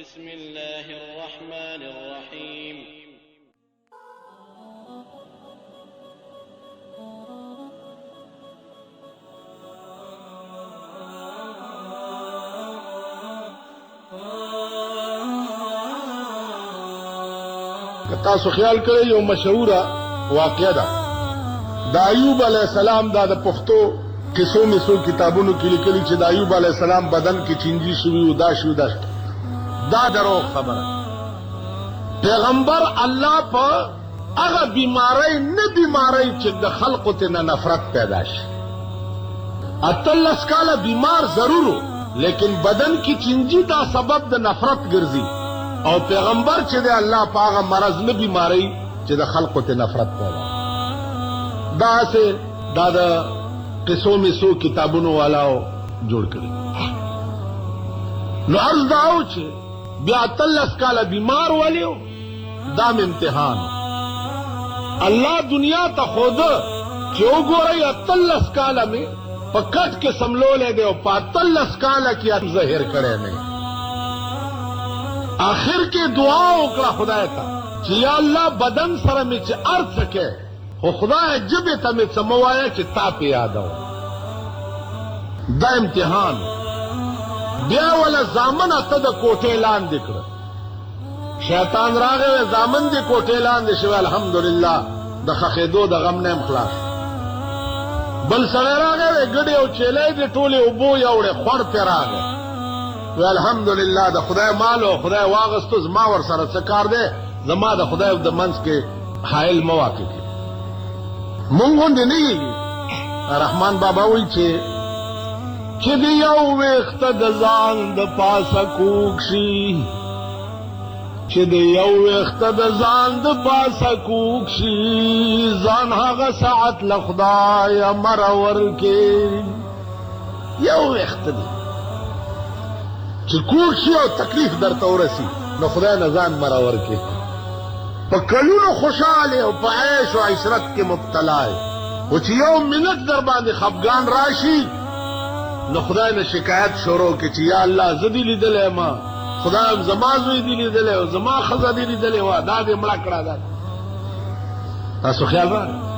بسم الله الرحمن الرحيم تاسو خیال کړئ یو مشهوره واقعه ده د ایوب علیه السلام دا د پښتو قصو مسو کتابونو کې لیکلي چې د ایوب علیه السلام بدن کې چینجی شوي او دا شوي دا درو خبره پیغمبر الله په هغه بیماری نه بیماری چې د خلقو ته نفرت پیدا شي 18 کاله بیمار ضرور لیکن بدن کې چینجی دا سبب د نفرت ګرځي او پیغمبر چې د الله پاغه مرض نه بیماری چې د خلقو ته نفرت پیدا دا سه دا د قصو مسو کتابونو والاو جوړ کړي نو عرض داو چې بیا 13 کاله بیمار والیو دام امتحان الله دنیا ته خود چې وګورئ 13 کاله میں پکټ کې سملولې دی او 13 کاله کې ظاهر کړي نه آخر کې دعا وکړه خدای ته چې یا الله بدن سره مې چې ارث کې خو خدای جبه ته مې سموایا چې تا په یادو دا امتحان بیا ولا زامن ته د کوټې لاندې کړ شیطان راغی زامن دې کوټې لاندې شو الحمدلله د خخېدو د غم نه خلاص بل سره راغی ګډي او چيلې دې ټوله وبو یوړې خور پر راغی الحمدلله د خدای مال او خدای واغستو زما ور سره څه کار دی زما د خدای د منځ کې حائل مواقع کې مونږ نه نه رحمان بابا وایي چې دی یو وخت د ځان د پاسه کوکشي چې دی یو وخت د ځان د پاسه کوکشي ځان هغه ساعت له خدای مرور کې یو وخت دی چې کوشي او تکلیف درته ورسي نو خدای نه ځان مرور کې په کلونو خوشاله او په عيش او عشرت کې مبتلا او چې یو منټ در باندې خفګان راشي نو خدای نه شکایت شروع کې چې یا الله زدي لیدلې ما خدای زما زوی دی لیدلې او زما خزه دی لیدلې وا دا دې مړه کړه دا تاسو خیال راغی